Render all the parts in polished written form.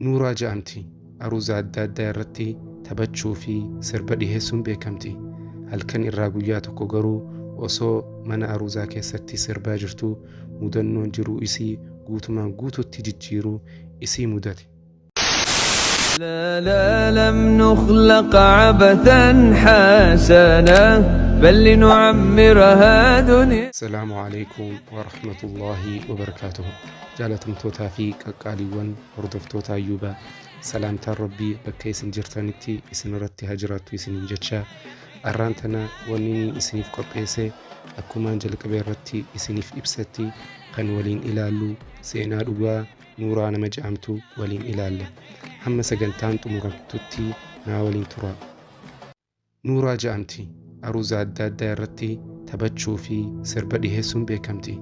Nuuraa ja'amti. Aruuza adda addaa irratti taphachuu fi sirba dhiheessuun beekamti. Halkan irraa guyyaa tokko garuu osoo mana aruuzaa keessatti sirbaa jirtuu mudannoon jiruu isii guutumaan guututti jijjiiruu isii mudate. لا لا لم نخلق عبثا حسنا بل لنعمرها دنيا. السلام عليكم ورحمة الله وبركاته. جالتم توتا في قاليوان وردف توتا أيوبا. سلامة ربي بكي سنجرتانتي اسنرتي هجراتو اسنجتشا أرانتنا ونيني اسنيف قبيسي أكومان جلق بيرتي اسنيف إبستي قن ولين إلالو سينا دوغا نورانا مجامتو ولين إلالي هم سجنتان تمرتوتي ناولين ترى. نورا جامتي أروزا الدادة يرتي تبتشو في سربا ديهسون بيكمتي.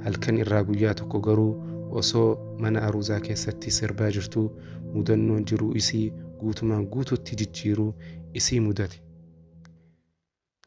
هل كان الراقويات كوغرو وصو من أروزا كيستي سربا جرتو مدنون جرو إسي قوتمان قوتو تججيرو إسي مدتي.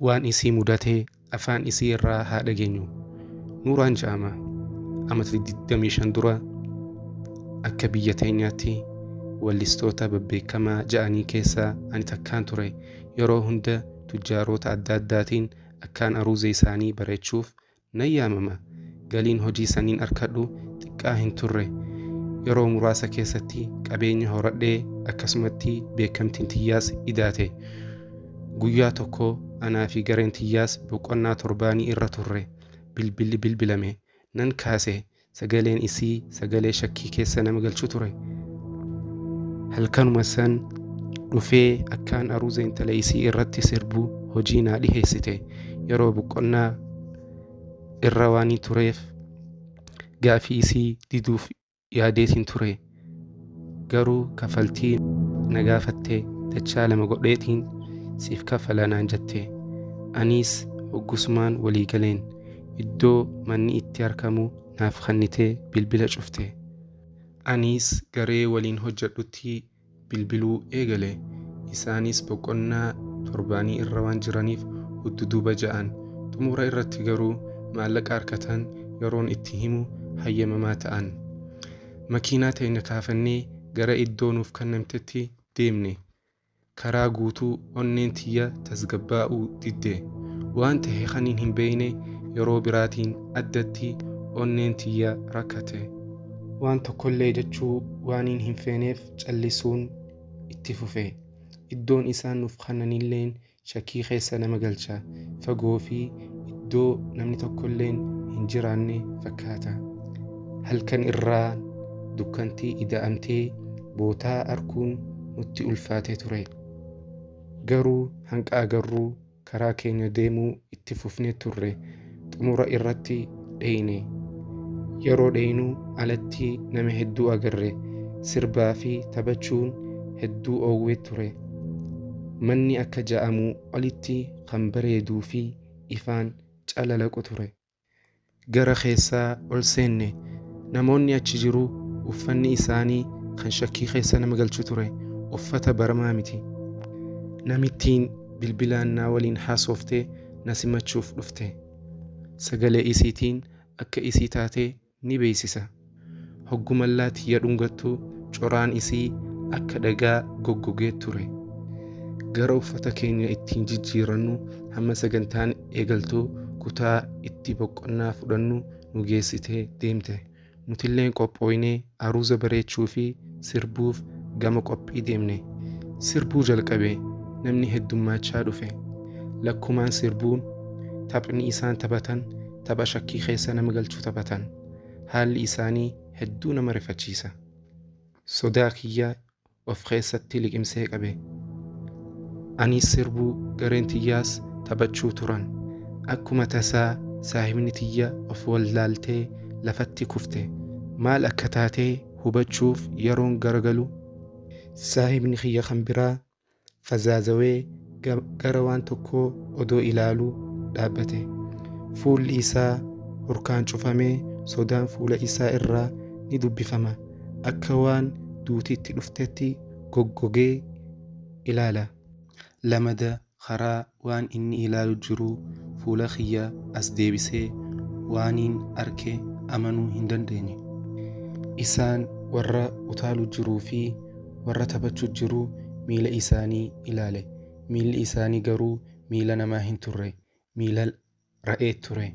وان إسي مدتي أفان إسي الرا هذا جنيو. نوران جاما أمت لدميشان درا أكبيتينياتي wallistoota babbeekamaa ja'anii keessaa ani takkaan ture. Yeroo hunda tujjaaroota adda addaatiin akkaan aruuza isaanii bareechuuf nan yaamama. Galiin hojii saniin arkadhu xiqqaa hin turre. Yeroo muraasa keessatti qabeenya horadhee akkasumatti beekamtiin tiyyaas idaate. Guyyaa tokko anaa fi gareen tiyyaas boqonnaa torbaanii irra turre. Bilbilli bilbilame. Nan kaase. Sagaleen isii sagalee shakkii keessa nama galchu ture. halkanuma san dhufee akkaan aruuza intala isii irratti sirbu hojii naa dhiheessite. Yeroo boqonnaa irra waanii tureef gaafii isii diduuf yaadeetiin ture. Garuu kafaltii na gaafattee dachaa lama godheetiin siif kafala naan jette. Anis hoggusumaan walii galeen iddoo manni itti argamu naaf kennitee bilbila cufte. Anis garee waliin hojjedhutti bilbiluu eegale. Isaanis boqonnaa torbaanii irra waan jiraniif hudduuba ja'an. Xumura irratti garuu maallaqa harkatan yeroon itti himu hayyamamaa ta'an. Makiinaa teenya kaafannee gara iddoo nuuf kennamtetti deemne. Karaa guutuu onneen tiyya tasgabbaa'uu didde. Waan ta'e kaniin hin beekne yeroo biraatiin addatti onneen tiyya rakkate. Waan tokkollee jechuu waaniin hin feeneef callisuun itti fufe. Iddoon isaan nuuf kennanilleen shakkii keessa nama galcha. Fagoo fi iddoo namni tokkolleen hin jiraanne fakkaata. Halkan irraa dukkantii ida'amtee bootaa arkuun nutti ulfaatee ture. Garuu hanqa agarruu karaa keenya deemuu itti fufnee turre. Xumura irratti dheeyne. Yeroo dheeynu alatti nama hedduu agarre. Sirbaa fi taphachuun hedduu oowwee ture. Manni akka ja'amuu olitti kan bareeduu fi ifaan calalaqu ture. Gara keessaa ol seenne. Namoonni achi jiru uffanni isaanii kan shakkii keessa nama galchu ture. Uffata baramaa miti. Namittiin bilbilaan naa waliin haasoftee na simachuuf dhufte. Sagalee isiitiin akka isii taatee ni beeksisa. Hoggumallaa tiyya dhungattu coraan isii akka dhagaa goggogee ture. Gara uffata keenya ittiin jijjiirannu hamma sagantaan eegaltuu kutaa itti boqonnaa fudhannu nu geessitee deemte. Nutilleen qophooynee aruuza bareechuu fi sirbuuf gama qophii deemne. Sirbuu jalqabe. Namni heddummaachaa dhufe. Lakkumaan sirbuun taphni isaan taphatan tapha shakkii keessa nama galchuu taphatan. Haalli isaanii hedduu nama rifachiisa. Sodaa kiyya of keessatti liqimsee qabe. Anis sirbuu gareen tiyyaas taphachuu turan. Akkuma tasaa saahibni tiyya of wallaaltee lafatti kufte. Maal akka taatee hubachuuf yeroon garagalu saahibni kiyya kan biraa fazaazawee gara waan tokkoo odoo ilaaluu dhaabbate. Fuulli isaa hurkaan cufamee sodaan fuula isaa irraa ni dubbifama. Akka waan duutiitti dhuftetti goggogee ilaala. Lamada karaa waan inni ilaalu jiru fuula kiyya as deebisee waaniin arke amanuu hin dandeenye. Isaan warra utaaluu jiruu fi warra taphachuu jiruu miila isaanii ilaale. Miilli isaanii garuu miila namaa hin turre, miila ra'ee ture.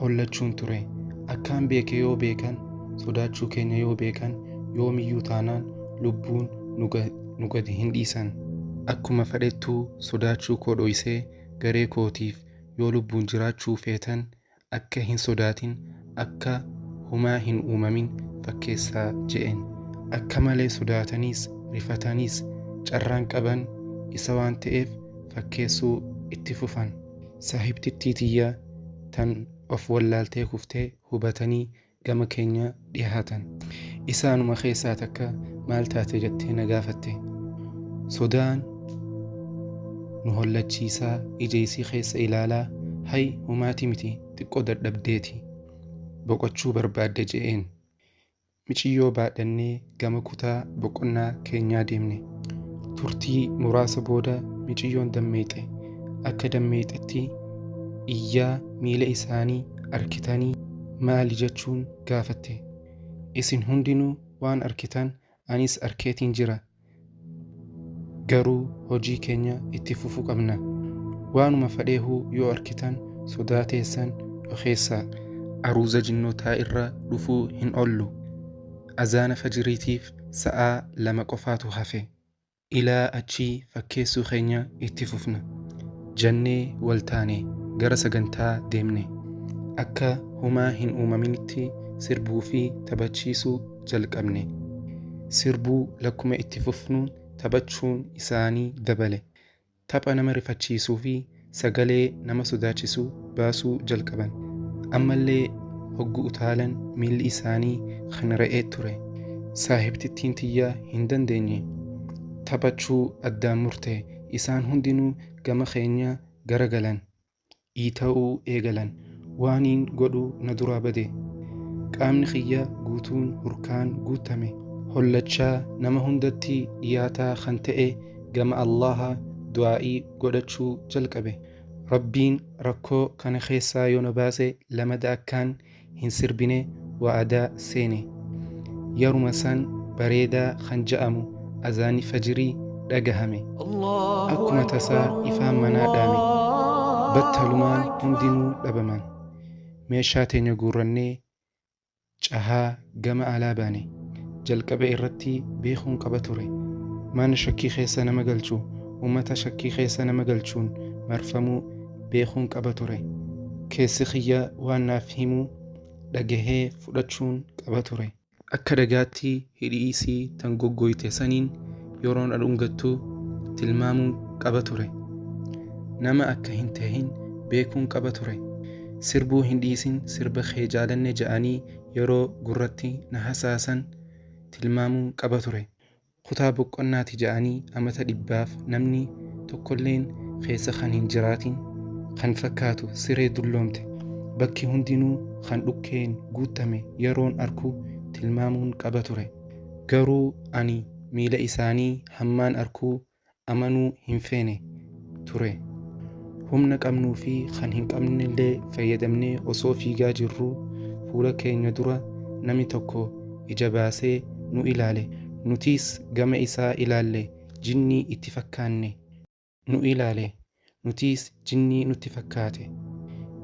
Hollachuun ture. Akkaan beeke yoo beekan, sodaachuu keenya yoo beekan, yoomiyyuu taanaan lubbuun nu gadi hin dhiisan. Akkuma fedhettuu sodaachuu koo dhoysee garee kootiif yoo lubbuun jiraachuu feetan akka hin sodaatin, akka humaa hin uumamin fakkeessaa je'en. Akka malee sodaataniis rifataniis carraan qaban isa waan ta'eef fakkeessuu itti fufan. Saahibtittii tiyya tan of wallaaltee kuftee hubatanii gama keenya dhiyaatan. Isaanuma keessaa takka maal taate jettee na gaafatte. Sodaan nu hollachiisaa ija isii keessa ilaalaa, hay humaati miti xiqqoo dadhabdeeti, boqochuu barbaadde je'een. Michiyyoo baadhannee gama kutaa boqonnaa keenyaa deemne. Turtii muraasa booda michiyyoon dammeexe. Akka dammeexetti iyyaa miila isaanii arkitanii maali jechuun gaafatte. Isin hundinuu waan arkitan anis arkeetiin jira. Garuu hojii keenya itti fufuu qabna. Waanuma fedheehuu yoo arkitan sodaa teessan dhokeessaa. Aruuza jinnootaa irra dhufuu hin oollu. Azaana fajiriitiif sa'aa 2 qofaatu hafe. Ilaa achii fakkeessuu keenya itti fufna. Jannee waltaane gara sagantaa deemne. Akka humaa hin uumaminitti sirbuu fi taphachiisuu jalqabne. Sirbuu lakkuma itti fufnuun taphachuun isaanii dabale. Tapha nama rifachiisuu fi sagalee nama sodaachisuu baasuu jalqaban. Ammallee hoggu utaalan miilli isaanii kan ra'ee ture. Saahibtittiin tiyyaa hin dandeenye. Taphachuu addaan murte. Isaan hundinuu gama keenya garagalan. Iita'uu eegalan. Waaniin godhuu na duraa bade. Qaamni kiyya guutuun hurkaan guutame. Hollachaa nama hundatti dhiyaataa kan ta'e gama Allaha du'aa'ii godhachuu jalqabe. Rabbiin rakkoo kana keessaa yoo na baase lamada akkaan hin sirbine wa'adaa seene. Yeruma san bareedaa kan ja'amu azaani fajirii dhagahame. Akkuma tasaa ifaan manaa dhaame. Battalumaan hundinuu dhabaman. Meeshaa teenya guurrannee cahaa gama alaa baane. Jalqaba irratti beekuun qaba ture. Mana shakkii keessa nama galchu, uummata shakkii keessa nama galchuun marfamuu beekuun qaba ture. Keessi kiyya waan naaf himuu dhagahee fudhachuun qaba ture. Akka dhagaatti hidhii isii tan goggoyte saniin yeroon dhungattu tilmaamuun qaba ture. Nama akka hin tahin beekuun qaba ture. Sirbuu hin dhiisin sirba kee jaalanne ja'anii yeroo gurratti na hasaasan tilmaamuun qaba ture. Kutaa boqonnaati ja'anii amata 100f namni tokkolleen keessa kan hin jiraatin kan fakkaatu siree dulloomte. Bakki hundinuu kan dhukkeen guutame yeroon arku tilmaamuun qaba ture. Garuu ani miila isaanii hammaan arkuu amanuu hin feene ture. Humna qabnuu fi kan hin qabnellee fayyadamnee osoo fiigaa jirruu fuula keenya dura namni tokko ija baasee nu ilaale. Nutiis gama isaa ilaalle jinnii itti fakkaanne. Nu ilaale. Nutiis jinnii nutti fakkaate.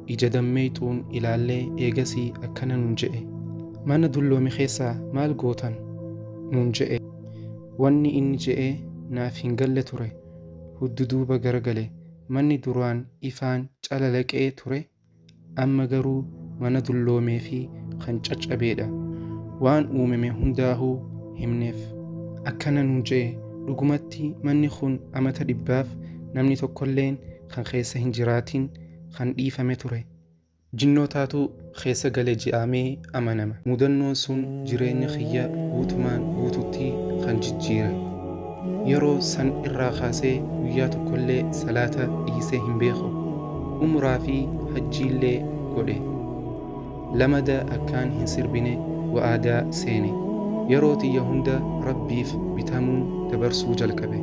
Ija dammeexuun ilaallee eegasii akkana nun je'e. Mana dulloome keessaa maal gootan nun je'e. Wanni inni je'e naaf hin galle ture. Hudduduuba garagale. Manni duraan ifaan calalaqee ture amma garuu mana dulloomee fi kan caccabeedha. Waan uumame hundaahuu himneef. Akkana nun je'e dhugumatti manni kun amata 100f namni tokkolleen kan keessa hin jiraatin kan dhiifame ture. Jinnootaatu keessa gale je'amee amanama. Mudannoon sun jireenya kiyya guutumaan guututti kan jijjiire. Yeroo san irraa kaasee guyyaa tokkollee salaata dhiisee hin beeku. Umraa fi hajjiillee godhe. Lamada akkaan hin sirbine wa'aadaa seene. Yeroo tiyya hunda rabbiif bitamuun dabarsuu jalqabe.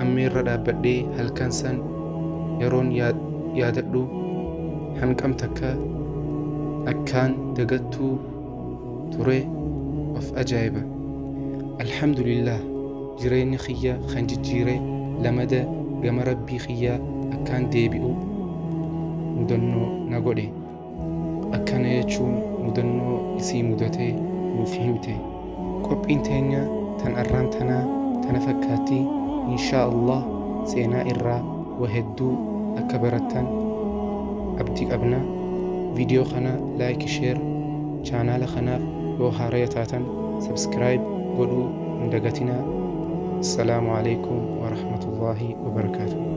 Ammeerra dhaabbadhee halkan san yeroon yaadadhu hanqam takka akkaan dagattuu ture of ajaa'iba. Alhamdulillah jireenyi kiyya kan jijjiire lamada gama rabbii kiyyaa akkaan deebi'u mudannoo na godhe. Akkana jechuun mudannoo isii mudatee nuuf himte. Qophiin teenya tan arraan tanaa tana fakkaatti. Inshaa Allah seenaa irraa waa hedduu akka barattan abdii qabna. Viidiyoo kana laayik, sheer, chaanaala kanaaf yoo haaraya taatan sabskiraayib godhuu hin dagatinaa. Assalaamu alaikum wa rahmatullahi wa barakaatuh.